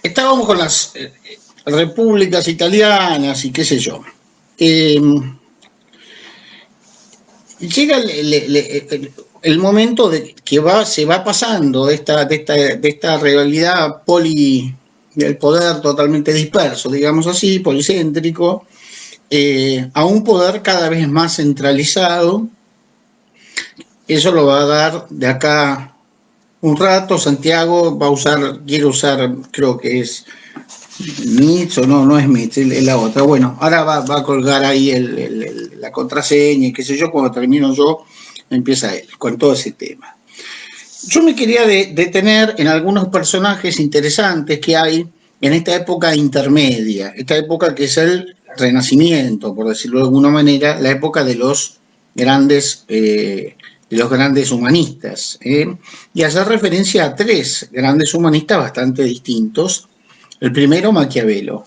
Estábamos con las repúblicas italianas y qué sé yo. Eh, Llega el momento de que se va pasando de esta realidad del poder totalmente disperso, digamos así, policéntrico, a un poder cada vez más centralizado. Eso lo va a dar de acá un rato. Santiago quiere usar, creo que es Mitch o no es Mitch, es la otra. Bueno, ahora va a colgar ahí la contraseña y qué sé yo. Cuando termino yo, empieza él con todo ese tema. Yo me quería detener en algunos personajes interesantes que hay en esta época intermedia, esta época que es el Renacimiento, por decirlo de alguna manera, la época de los grandes humanistas, y hacer referencia a tres grandes humanistas bastante distintos. El primero, Maquiavelo.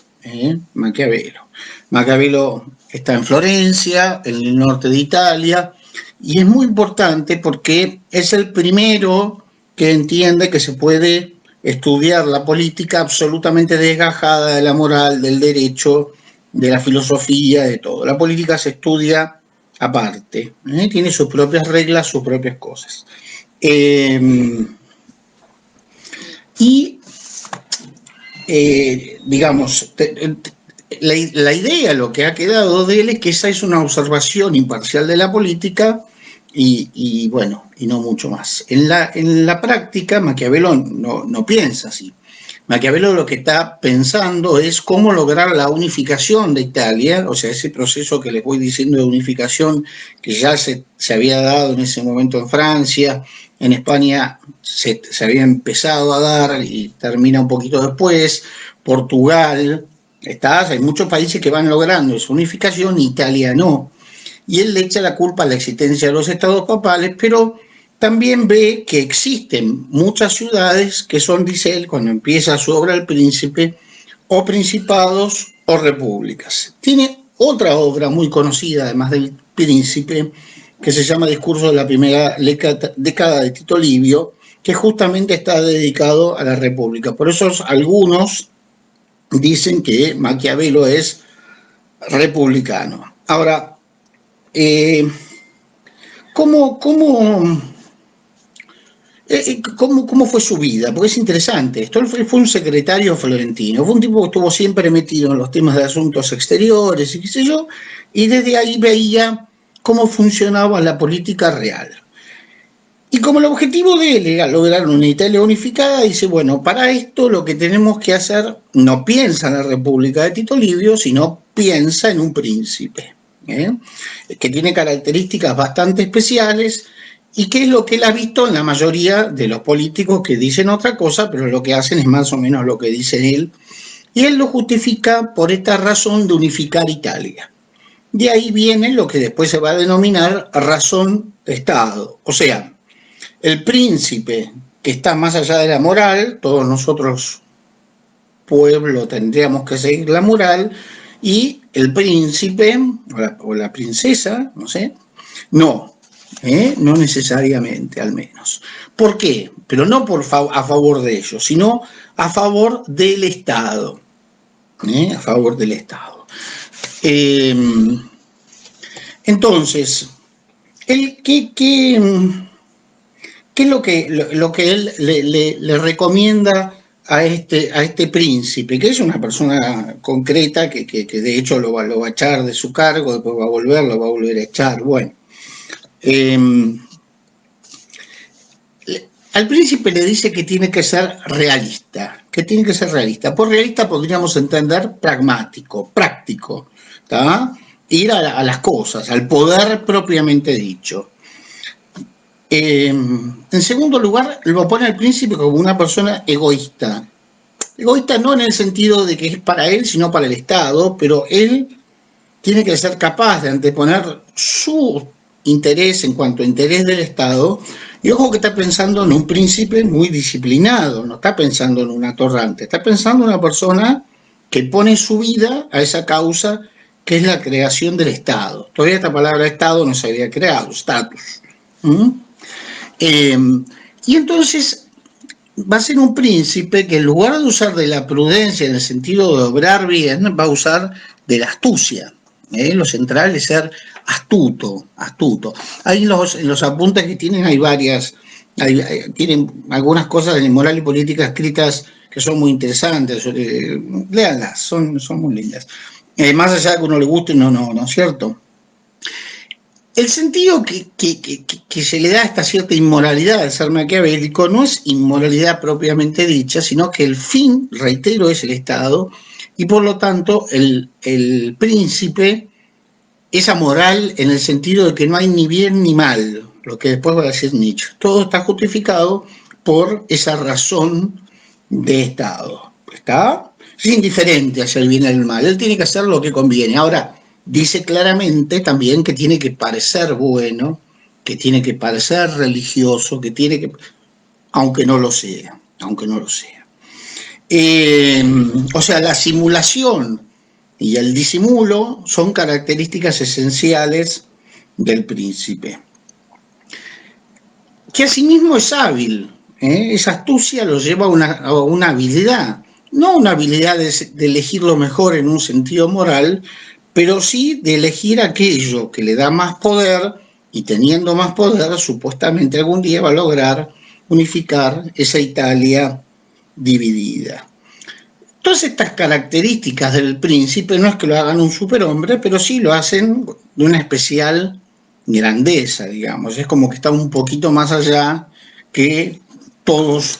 Maquiavelo está en Florencia, en el norte de Italia, y es muy importante porque es el primero que entiende que se puede estudiar la política absolutamente desgajada de la moral, del derecho, de la filosofía, de todo. La política se estudia aparte, tiene sus propias reglas, sus propias cosas. Digamos, la idea, lo que ha quedado de él es que esa es una observación imparcial de la política y bueno, y no mucho más. En la práctica, Maquiavelo no piensa así. Maquiavelo lo que está pensando es cómo lograr la unificación de Italia, o sea, ese proceso que les voy diciendo de unificación que ya se había dado en ese momento en Francia, en España se había empezado a dar y termina un poquito después. Portugal, hay muchos países que van logrando esa unificación, Italia no. Y él le echa la culpa a la existencia de los estados papales, pero también ve que existen muchas ciudades que son, dice él, cuando empieza su obra El Príncipe, o principados o repúblicas. Tiene otra obra muy conocida, además del Príncipe, que se llama Discurso de la primera década de Tito Livio, que justamente está dedicado a la República. Por eso algunos dicen que Maquiavelo es republicano. Ahora, ¿cómo ¿Cómo fue su vida? Porque es interesante. Esto fue un secretario florentino, fue un tipo que estuvo siempre metido en los temas de asuntos exteriores y qué sé yo, y desde ahí veía cómo funcionaba la política real. Y como el objetivo de él era lograr una Italia unificada, dice, bueno, para esto lo que tenemos que hacer, no piensa en la República de Tito Livio, sino piensa en un príncipe, que tiene características bastante especiales y que es lo que él ha visto en la mayoría de los políticos que dicen otra cosa, pero lo que hacen es más o menos lo que dice él. Y él lo justifica por esta razón de unificar Italia. De ahí viene lo que después se va a denominar razón de Estado. O sea, el príncipe que está más allá de la moral, todos nosotros, pueblo, tendríamos que seguir la moral, y el príncipe, o la princesa, no sé, no necesariamente, al menos. ¿Por qué? Pero no a favor de ellos, sino a favor del Estado. A favor del Estado. Entonces, ¿qué es lo que él le recomienda a este príncipe? Que es una persona concreta que de hecho lo va a echar de su cargo, después lo va a volver a echar. Bueno. Al príncipe le dice que tiene que ser realista, Por realista podríamos entender pragmático, práctico, ¿tá? Ir a las cosas, al poder propiamente dicho. En segundo lugar, lo pone al príncipe como una persona egoísta. Egoísta no en el sentido de que es para él, sino para el Estado, pero él tiene que ser capaz de anteponer su interés en cuanto a interés del Estado. Y ojo que está pensando en un príncipe muy disciplinado, no está pensando en un atorrante, está pensando en una persona que pone su vida a esa causa que es la creación del Estado. Todavía esta palabra Estado no se había creado, status. Y entonces va a ser un príncipe que en lugar de usar de la prudencia en el sentido de obrar bien, va a usar de la astucia. Lo central es ser astuto, astuto. Ahí en los apuntes que tienen hay varias, tienen algunas cosas de moral y política escritas que son muy interesantes. Léanlas, son muy lindas. Más allá de que uno le guste, no es cierto. El sentido que se le da a esta cierta inmoralidad al ser maquiavélico no es inmoralidad propiamente dicha, sino que el fin, reitero, es el Estado, y por lo tanto el príncipe es amoral en el sentido de que no hay ni bien ni mal, lo que después va a decir Nietzsche. Todo está justificado por esa razón de Estado. Está es indiferente hacia el bien y el mal, él tiene que hacer lo que conviene. Ahora, dice claramente también que tiene que parecer bueno, que tiene que parecer religioso, que tiene que, aunque no lo sea, aunque no lo sea. O sea, la simulación y el disimulo son características esenciales del príncipe, que asimismo es hábil. Esa astucia lo lleva a una habilidad, no una habilidad de elegir lo mejor en un sentido moral, pero sí de elegir aquello que le da más poder, y teniendo más poder, supuestamente algún día va a lograr unificar esa Italia dividida. Todas estas características del príncipe no es que lo hagan un superhombre, pero sí lo hacen de una especial grandeza, digamos. Es como que está un poquito más allá que todos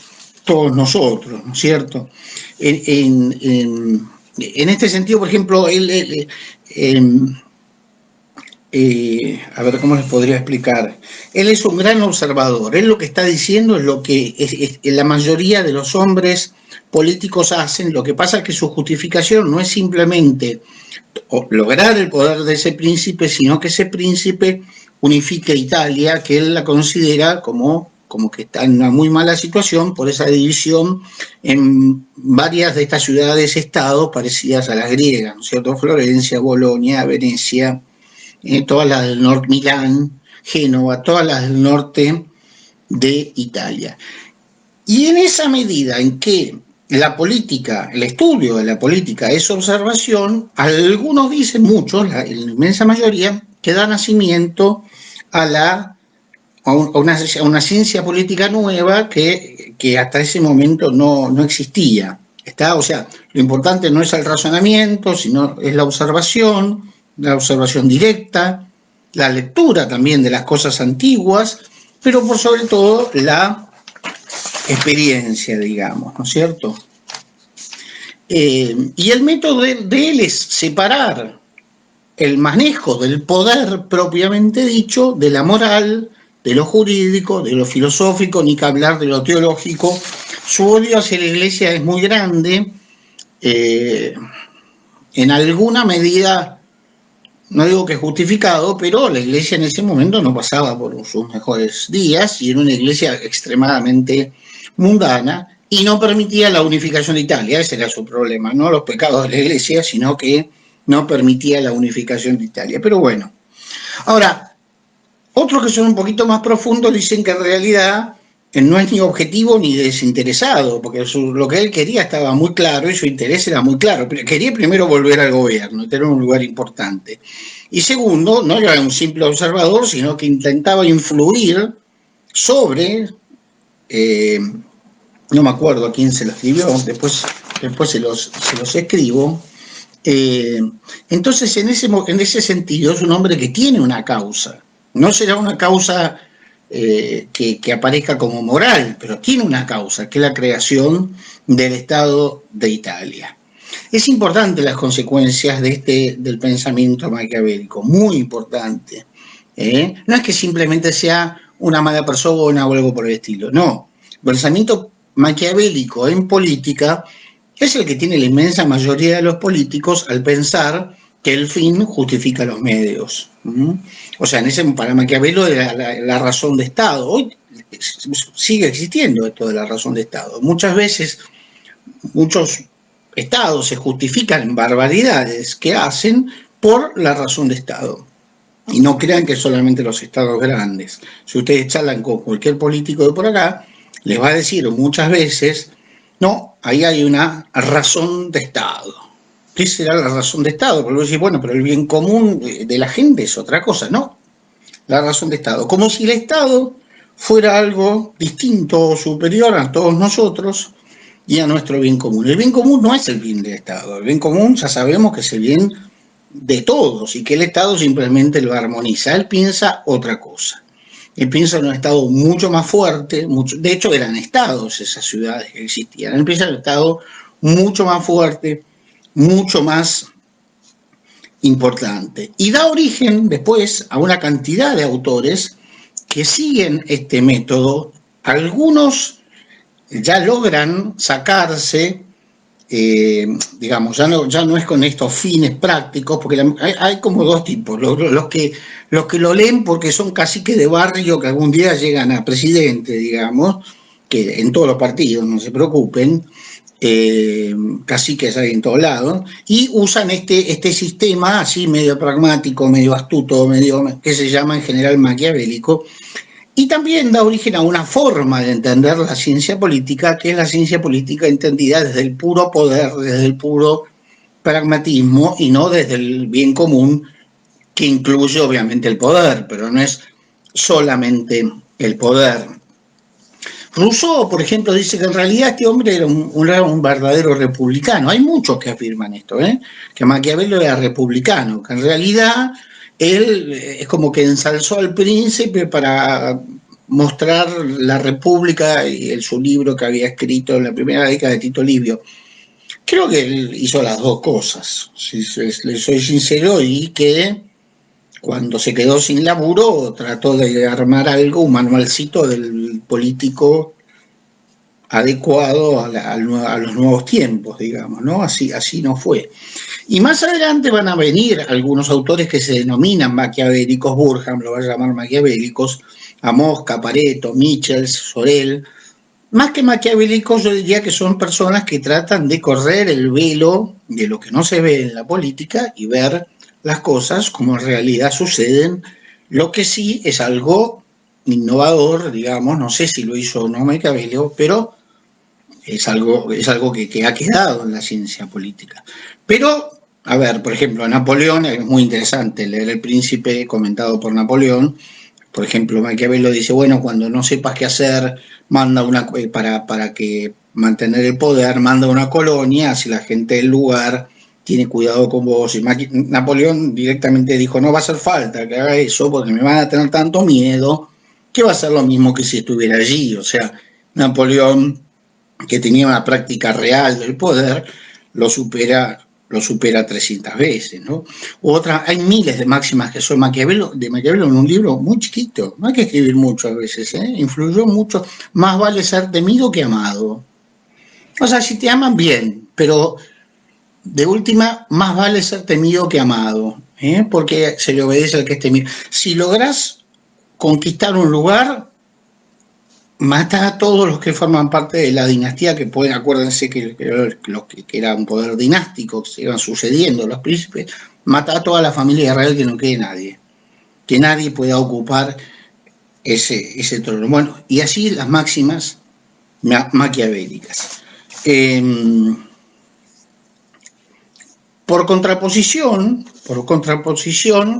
nosotros, ¿no es cierto? En este sentido, por ejemplo, a ver cómo les podría explicar. Él es un gran observador. Él lo que está diciendo es lo que la mayoría de los hombres políticos hacen. Lo que pasa es que su justificación no es simplemente lograr el poder de ese príncipe, sino que ese príncipe unifique Italia, que él la considera como que está en una muy mala situación por esa división en varias de estas ciudades-estado parecidas a las griegas, ¿no es cierto? Florencia, Bolonia, Venecia, todas las del norte, Milán, Génova, todas las del norte de Italia. Y en esa medida en que la política, el estudio de la política es observación, algunos dicen, muchos, la inmensa mayoría, que da nacimiento a una ciencia política nueva que hasta ese momento no existía. O sea, lo importante no es el razonamiento, sino es la observación directa, la lectura también de las cosas antiguas, pero por sobre todo la experiencia, digamos, ¿no es cierto? Y el método de él es separar el manejo del poder propiamente dicho de la moral, de lo jurídico, de lo filosófico, ni que hablar de lo teológico. Su odio hacia la Iglesia es muy grande, en alguna medida, no digo que justificado, pero la Iglesia en ese momento no pasaba por sus mejores días y era una Iglesia extremadamente mundana y no permitía la unificación de Italia. Ese era su problema, no los pecados de la Iglesia, sino que no permitía la unificación de Italia. Pero bueno, ahora, otros que son un poquito más profundos dicen que en realidad no es ni objetivo ni desinteresado, porque lo que él quería estaba muy claro y su interés era muy claro. Quería primero volver al gobierno, tener un lugar importante. Y segundo, no era un simple observador, sino que intentaba influir sobre, no me acuerdo a quién se lo escribió, después se los escribo. Entonces, en ese sentido, es un hombre que tiene una causa. No será una causa que aparezca como moral, pero tiene una causa, que es la creación del Estado de Italia. Es importante las consecuencias del pensamiento maquiavélico, muy importante. No es que simplemente sea una mala persona o algo por el estilo, no. El pensamiento maquiavélico en política es el que tiene la inmensa mayoría de los políticos al pensar que el fin justifica los medios. O sea, para Maquiavelo era la razón de Estado. Hoy sigue existiendo esto de la razón de Estado. Muchas veces, muchos estados se justifican en barbaridades que hacen por la razón de Estado. Y no crean que solamente los estados grandes. Si ustedes charlan con cualquier político de por acá, les va a decir muchas veces, no, ahí hay una razón de Estado. ¿Qué será la razón de Estado? Porque vos decís, bueno, pero el bien común de la gente es otra cosa, ¿no? La razón de Estado. Como si el Estado fuera algo distinto o superior a todos nosotros y a nuestro bien común. El bien común no es el bien del Estado. El bien común ya sabemos que es el bien de todos y que el Estado simplemente lo armoniza. Él piensa otra cosa. Él piensa en un Estado mucho más fuerte, de hecho eran estados esas ciudades que existían. Él piensa en un Estado mucho más fuerte, mucho más importante. Y da origen después a una cantidad de autores que siguen este método. Algunos ya logran sacarse, digamos, ya no es con estos fines prácticos, porque hay como dos tipos, los que lo leen porque son caciques de barrio que algún día llegan a presidente, digamos, que en todos los partidos, no se preocupen, caciques hay en todos lados, y usan este sistema así medio pragmático, medio astuto, medio que se llama en general maquiavélico, y también da origen a una forma de entender la ciencia política, que es la ciencia política entendida desde el puro poder, desde el puro pragmatismo y no desde el bien común, que incluye obviamente el poder, pero no es solamente el poder. Rousseau, por ejemplo, dice que en realidad este hombre era un verdadero republicano. Hay muchos que afirman esto, que Maquiavelo era republicano, que en realidad él es como que ensalzó al príncipe para mostrar la república y su libro que había escrito en la primera década de Tito Livio. Creo que él hizo las dos cosas, si le soy sincero, y que cuando se quedó sin laburo trató de armar algo, un manualcito del político adecuado a los nuevos tiempos, digamos, ¿no? Así no fue. Y más adelante van a venir algunos autores que se denominan maquiavélicos, Burham lo va a llamar maquiavélicos, Mosca, Pareto, Michels, Sorel. Más que maquiavélicos, yo diría que son personas que tratan de correr el velo de lo que no se ve en la política y ver las cosas como en realidad suceden, lo que sí es algo innovador, digamos, no sé si lo hizo o no Maquiavelo, pero es algo que ha quedado en la ciencia política. Pero, a ver, por ejemplo, Napoleón, es muy interesante leer El Príncipe comentado por Napoleón. Por ejemplo, Maquiavelo dice, bueno, cuando no sepas qué hacer, manda para que mantener el poder, manda una colonia, así la gente del lugar tiene cuidado con vos. Y Napoleón directamente dijo, no va a hacer falta que haga eso porque me van a tener tanto miedo que va a ser lo mismo que si estuviera allí. O sea, Napoleón, que tenía una práctica real del poder, lo supera 300 veces, ¿no? Hay miles de máximas que son de Maquiavelo en un libro muy chiquito, no hay que escribir mucho a veces, influyó mucho, más vale ser temido que amado. O sea, si te aman, bien, pero de última, más vale ser temido que amado, porque se le obedece al que es temido. Si lográs conquistar un lugar, mata a todos los que forman parte de la dinastía, que pueden, acuérdense que era un poder dinástico, que se iban sucediendo los príncipes, mata a toda la familia de Israel, que no quede nadie, que nadie pueda ocupar ese trono. Bueno, y así las máximas maquiavélicas. Por contraposición,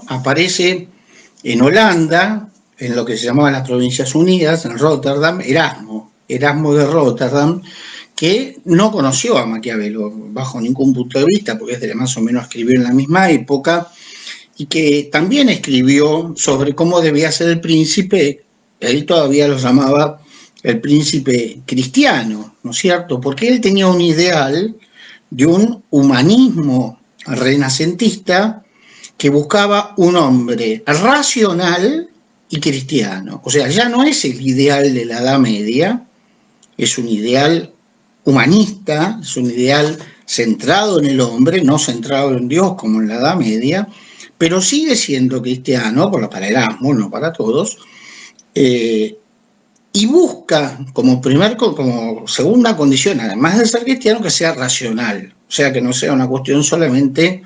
aparece en Holanda, en lo que se llamaban las Provincias Unidas, en Rotterdam, Erasmo de Rotterdam, que no conoció a Maquiavelo bajo ningún punto de vista, porque más o menos escribió en la misma época, y que también escribió sobre cómo debía ser el príncipe, él todavía lo llamaba el príncipe cristiano, ¿no es cierto? Porque él tenía un ideal de un humanismo renacentista que buscaba un hombre racional y cristiano. O sea, ya no es el ideal de la Edad Media, es un ideal humanista, es un ideal centrado en el hombre, no centrado en Dios como en la Edad Media, pero sigue siendo cristiano, para Erasmo, no para todos, y busca como segunda condición, además de ser cristiano, que sea racional, o sea, que no sea una cuestión solamente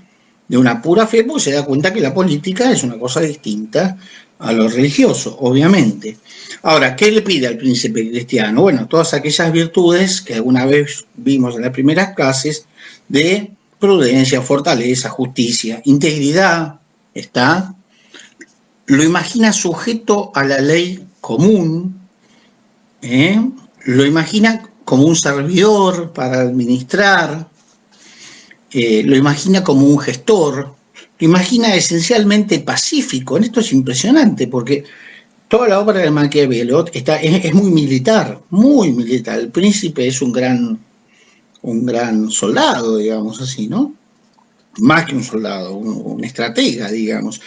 de una pura fe, porque se da cuenta que la política es una cosa distinta a lo religioso, obviamente. Ahora, ¿qué le pide al príncipe cristiano? Bueno, todas aquellas virtudes que alguna vez vimos en las primeras clases de prudencia, fortaleza, justicia, integridad, está. Lo imagina sujeto a la ley común, ¿eh? Lo imagina como un servidor para administrar, lo imagina como un gestor, lo imagina esencialmente pacífico. Esto es impresionante porque toda la obra de Maquiavelo es muy militar, muy militar. El príncipe es un gran soldado, digamos así, ¿no? Más que un soldado, un estratega, digamos.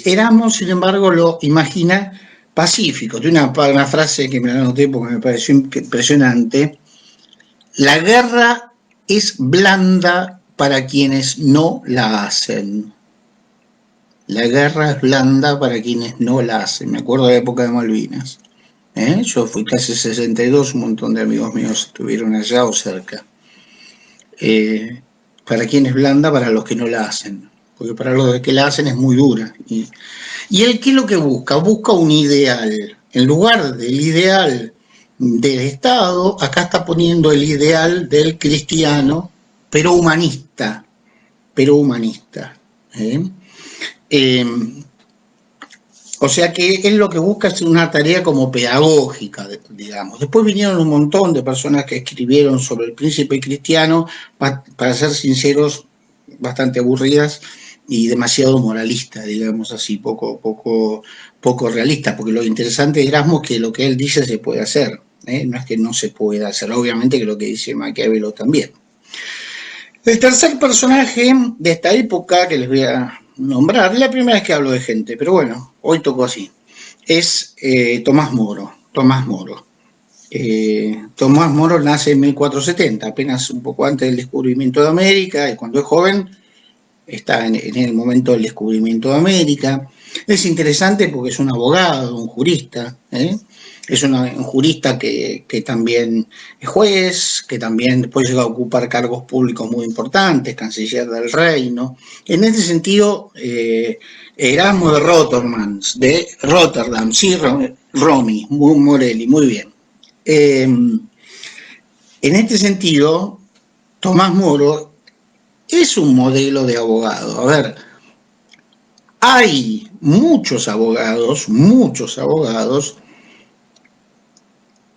Erasmo, sin embargo, lo imagina pacífico. Tiene una frase que me la anoté porque me pareció impresionante. La guerra es blanda para quienes no la hacen. La guerra es blanda para quienes no la hacen. Me acuerdo de la época de Malvinas. Yo fui casi 62, un montón de amigos míos estuvieron allá o cerca. Para quienes es blanda, para los que no la hacen. Porque para los que la hacen es muy dura. ¿Y él qué es lo que busca? Busca un ideal. En lugar del ideal del Estado, acá está poniendo el ideal del cristiano, pero humanista. Pero humanista. O sea que él lo que busca es una tarea como pedagógica, digamos. Después vinieron un montón de personas que escribieron sobre el príncipe cristiano, para ser sinceros, bastante aburridas y demasiado moralista, digamos así, poco realista, porque lo interesante de Erasmo es que lo que él dice se puede hacer, no es que no se pueda hacer, obviamente que lo que dice Maquiavelo también. El tercer personaje de esta época que les voy a nombrar, la primera vez que hablo de gente, pero bueno, hoy tocó así, es Tomás Moro. Tomás Moro nace en 1470, apenas un poco antes del descubrimiento de América, y cuando es joven está en el momento del descubrimiento de América. Es interesante porque es un abogado, un jurista, es un jurista que también es juez, que también después llega a ocupar cargos públicos muy importantes, canciller del reino. En este sentido, Erasmo de Rotterdam, sí, Romy, Morelli, muy bien. En este sentido, Tomás Moro es un modelo de abogado. A ver, hay muchos abogados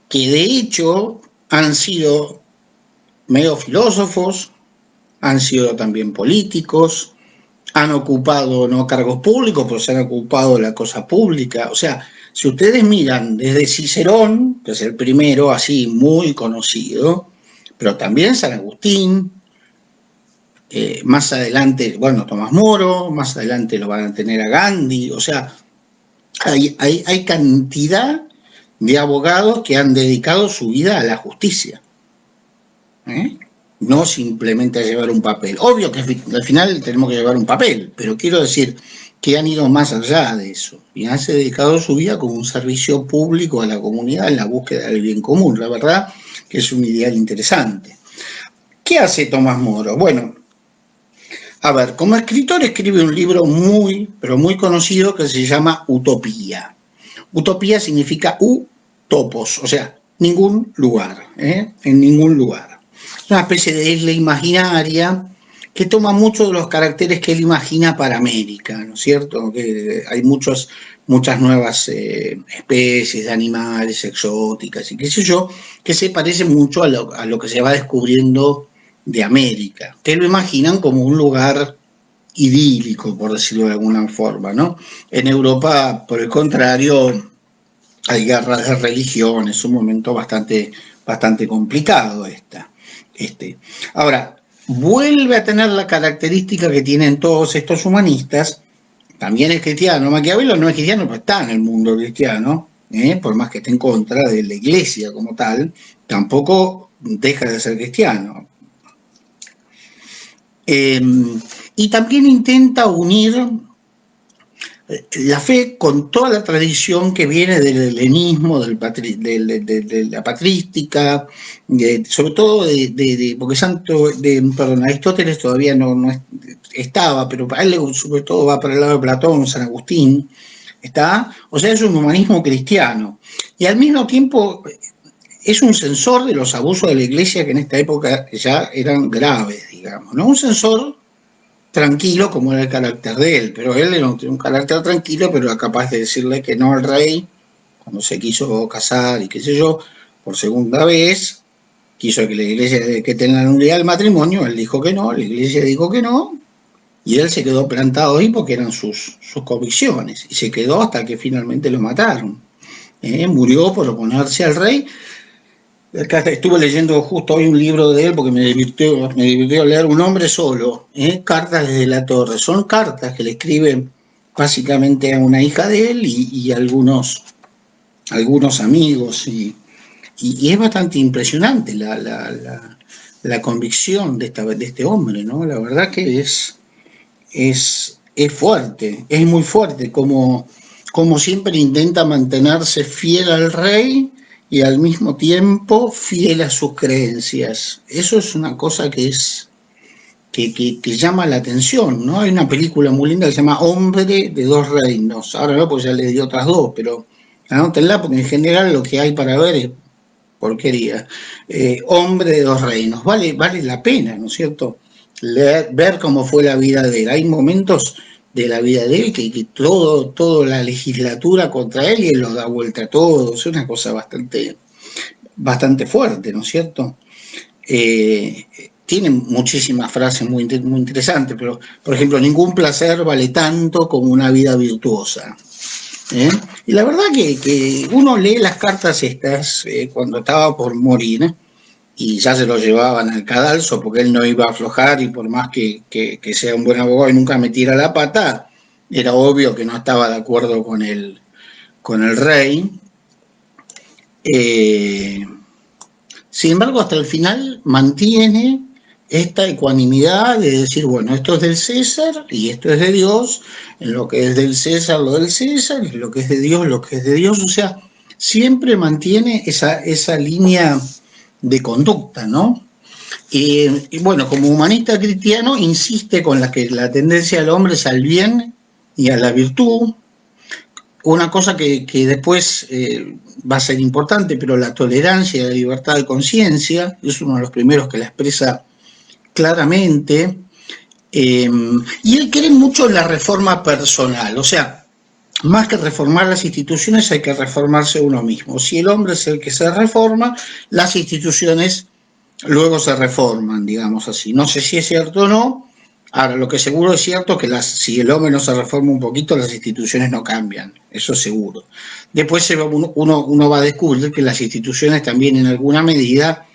que de hecho han sido medio filósofos, han sido también políticos, han ocupado no cargos públicos, pero se han ocupado de la cosa pública. O sea, si ustedes miran desde Cicerón, que es el primero así muy conocido, pero también San Agustín, más adelante, bueno, Tomás Moro, más adelante lo van a tener a Gandhi, o sea, hay cantidad de abogados que han dedicado su vida a la justicia, no simplemente a llevar un papel. Obvio que al final tenemos que llevar un papel, pero quiero decir que han ido más allá de eso y han dedicado su vida como un servicio público a la comunidad en la búsqueda del bien común. La verdad que es un ideal interesante. ¿Qué hace Tomás Moro? Bueno, a ver, como escritor escribe un libro pero muy conocido que se llama Utopía. Utopía significa utopos, o sea, ningún lugar, en ningún lugar. Es una especie de isla imaginaria que toma muchos de los caracteres que él imagina para América, ¿no es cierto? Que hay muchas nuevas especies de animales exóticas y qué sé yo, que se parecen mucho a lo que se va descubriendo de América, que lo imaginan como un lugar idílico, por decirlo de alguna forma, ¿no? En Europa, por el contrario, hay guerras de religión, es un momento bastante complicado Ahora, vuelve a tener la característica que tienen todos estos humanistas, también es cristiano. Maquiavelo no es cristiano, pero está en el mundo cristiano, por más que esté en contra de la iglesia como tal, tampoco deja de ser cristiano. Y también intenta unir la fe con toda la tradición que viene del helenismo, de la patrística, sobre todo porque Aristóteles todavía no estaba, pero a él sobre todo va para el lado de Platón, San Agustín, ¿Está? O sea, es un humanismo cristiano. Y al mismo tiempo es un censor de los abusos de la Iglesia que en esta época ya eran graves, digamos, ¿no? Un censor tranquilo como era el carácter de él, pero él era un carácter tranquilo, pero era capaz de decirle que no al rey cuando se quiso casar y qué sé yo, por segunda vez, quiso que la Iglesia que tenga la nulidad del matrimonio, él dijo que no, la Iglesia dijo que no, y él se quedó plantado ahí porque eran sus convicciones, y se quedó hasta que finalmente lo mataron. Murió por oponerse al rey. Acá estuve leyendo justo hoy un libro de él porque me divirtió leer Un hombre solo, Cartas desde la torre. Son cartas que le escribe básicamente a una hija de él y algunos amigos. Y es bastante impresionante la convicción de este hombre, ¿no? La verdad que es fuerte, es muy fuerte, como siempre intenta mantenerse fiel al rey y al mismo tiempo fiel a sus creencias. Eso es una cosa que llama la atención, ¿no? Hay una película muy linda que se llama Hombre de dos reinos. Ahora no, pues ya le di otras dos, pero anótenla porque en general lo que hay para ver es porquería. Hombre de dos reinos. Vale la pena, ¿no es cierto? Ver cómo fue la vida de él. Hay momentos de la vida de él que toda la legislatura contra él y él lo da vuelta a todo. Es una cosa bastante fuerte, ¿no es cierto? Tiene muchísimas frases muy interesantes, pero, por ejemplo, ningún placer vale tanto como una vida virtuosa. Y la verdad que uno lee las cartas estas cuando estaba por morir, y ya se lo llevaban al cadalso porque él no iba a aflojar y por más que sea un buen abogado y nunca me tira la pata, era obvio que no estaba de acuerdo con el rey. Sin embargo, hasta el final mantiene esta ecuanimidad de decir, bueno, esto es del César y esto es de Dios, en lo que es del César, lo del César, y en lo que es de Dios, lo que es de Dios. O sea, siempre mantiene esa línea de conducta, ¿no? Y bueno, como humanista cristiano, insiste con que la tendencia del hombre es al bien y a la virtud. Una cosa que después va a ser importante, pero la tolerancia y la libertad de conciencia, es uno de los primeros que la expresa claramente. Y él cree mucho en la reforma personal, o sea, más que reformar las instituciones hay que reformarse uno mismo. Si el hombre es el que se reforma, las instituciones luego se reforman, digamos así. No sé si es cierto o no. Ahora, lo que seguro es cierto es que si el hombre no se reforma un poquito, las instituciones no cambian, eso es seguro. Después uno va a descubrir que las instituciones también en alguna medida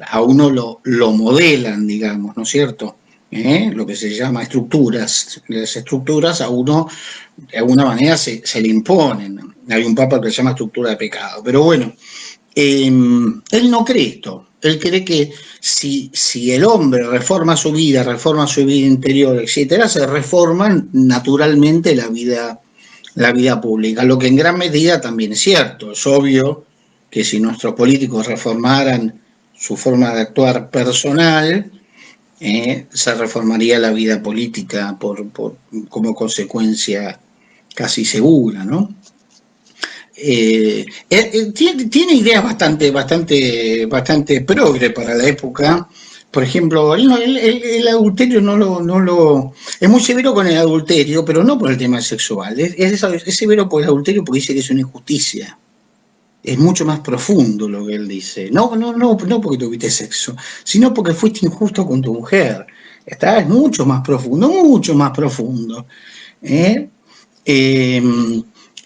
a uno lo modelan, digamos, ¿no es cierto? Lo que se llama estructuras. Las estructuras a uno de alguna manera se le imponen. Hay un papa que se llama estructura de pecado. Pero bueno, él no cree esto. Él cree que si el hombre reforma su vida interior, etcétera, se reforma naturalmente la vida pública, lo que en gran medida también es cierto. Es obvio que si nuestros políticos reformaran su forma de actuar personal, se reformaría la vida política como consecuencia casi segura, ¿no? Tiene ideas bastante progre para la época. Por ejemplo, el adulterio es muy severo con el adulterio, pero no por el tema sexual. Es severo por el adulterio porque dice que es una injusticia. Es mucho más profundo lo que él dice. No porque tuviste sexo, sino porque fuiste injusto con tu mujer. Es mucho más profundo, mucho más profundo.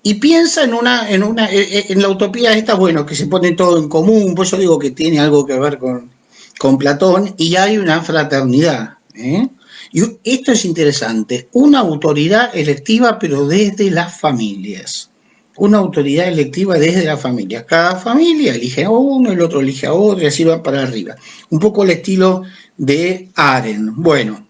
Y piensa en la utopía esta, bueno, que se pone todo en común, pues yo digo que tiene algo que ver con Platón, y hay una fraternidad. Y esto es interesante, una autoridad electiva, pero desde las familias. Una autoridad electiva desde las familias. Cada familia elige a uno, el otro elige a otro, y así va para arriba. Un poco el estilo de Arendt. Bueno,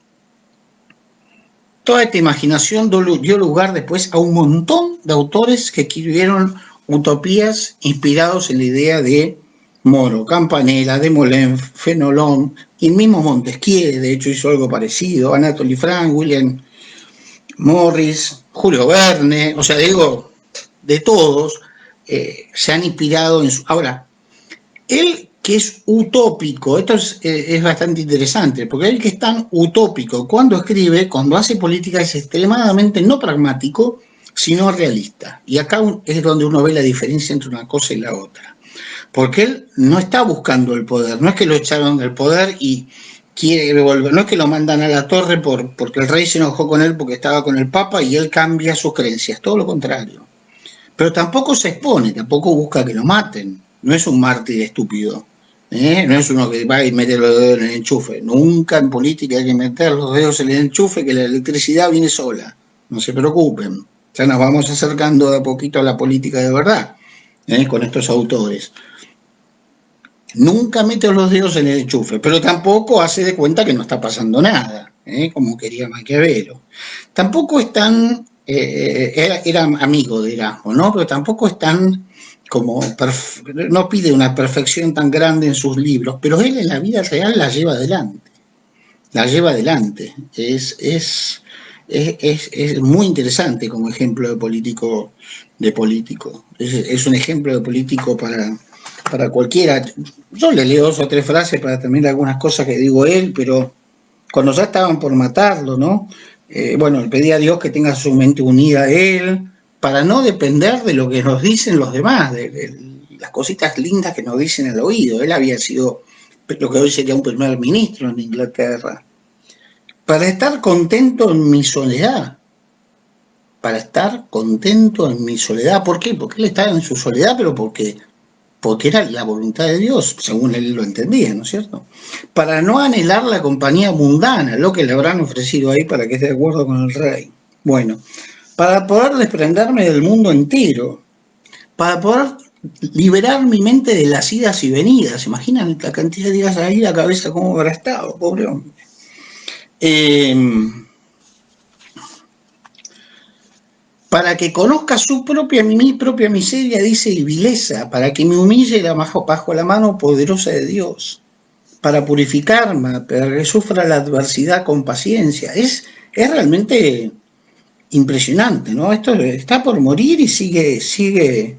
toda esta imaginación dio lugar después a un montón de autores que escribieron utopías inspirados en la idea de Moro, Campanella, Desmoulins, Fenelon, y el mismo Montesquieu, de hecho, hizo algo parecido, Anatole France, William Morris, Julio Verne, o sea, digo, de todos, se han inspirado en su... Ahora, él que es utópico, esto es bastante interesante, porque él que es tan utópico cuando escribe, cuando hace política, es extremadamente no pragmático, sino realista. Y acá es donde uno ve la diferencia entre una cosa y la otra. Porque él no está buscando el poder, no es que lo echaron del poder y quiere volver, no es que lo mandan a la torre porque el rey se enojó con él porque estaba con el papa y él cambia sus creencias, todo lo contrario. Pero tampoco se expone, tampoco busca que lo maten, no es un mártir estúpido, no es uno que va y mete los dedos en el enchufe, nunca en política hay que meter los dedos en el enchufe, que la electricidad viene sola, no se preocupen, ya nos vamos acercando de a poquito a la política de verdad, con estos autores. Nunca mete los dedos en el enchufe, pero tampoco hace de cuenta que no está pasando nada, como quería Maquiavelo. Tampoco es tan, era amigo de Erasmo, ¿no? Pero tampoco es tan como, no pide una perfección tan grande en sus libros, pero él en la vida real la lleva adelante. La lleva adelante. Es muy interesante como ejemplo de político. Es un ejemplo de político para cualquiera. Yo le leo 2 o 3 frases para terminar algunas cosas que digo él, pero cuando ya estaban por matarlo, ¿no? Bueno, le pedí a Dios que tenga su mente unida a él, para no depender de lo que nos dicen los demás, de las cositas lindas que nos dicen al oído. Él había sido lo que hoy sería un primer ministro en Inglaterra. Para estar contento en mi soledad. Para estar contento en mi soledad. ¿Por qué? Porque él estaba en su soledad, pero porque era la voluntad de Dios, según él lo entendía, ¿no es cierto? Para no anhelar la compañía mundana, lo que le habrán ofrecido ahí para que esté de acuerdo con el rey. Bueno, para poder desprenderme del mundo entero, para poder liberar mi mente de las idas y venidas. ¿Imaginan la cantidad de días ahí, la cabeza cómo habrá estado, pobre hombre? Para que conozca mi propia miseria, dice, y vileza, para que me humille bajo la mano poderosa de Dios, para purificarme, para que sufra la adversidad con paciencia. Es realmente impresionante, ¿no? Esto está por morir y sigue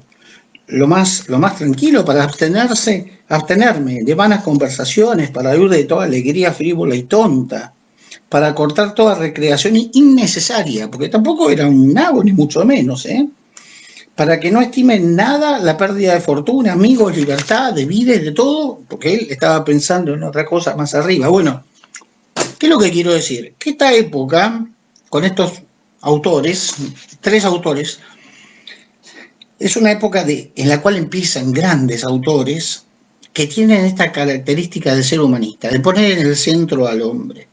lo más tranquilo para abstenerme de vanas conversaciones, para huir de toda alegría frívola y tonta, para cortar toda recreación innecesaria, porque tampoco era un nabo, ni mucho menos, para que no estimen nada la pérdida de fortuna, amigos, libertad, de vida y de todo, porque él estaba pensando en otra cosa más arriba. Bueno, ¿qué es lo que quiero decir? Que esta época, con estos autores, 3 autores, es una época en la cual empiezan grandes autores que tienen esta característica de ser humanista, de poner en el centro al hombre.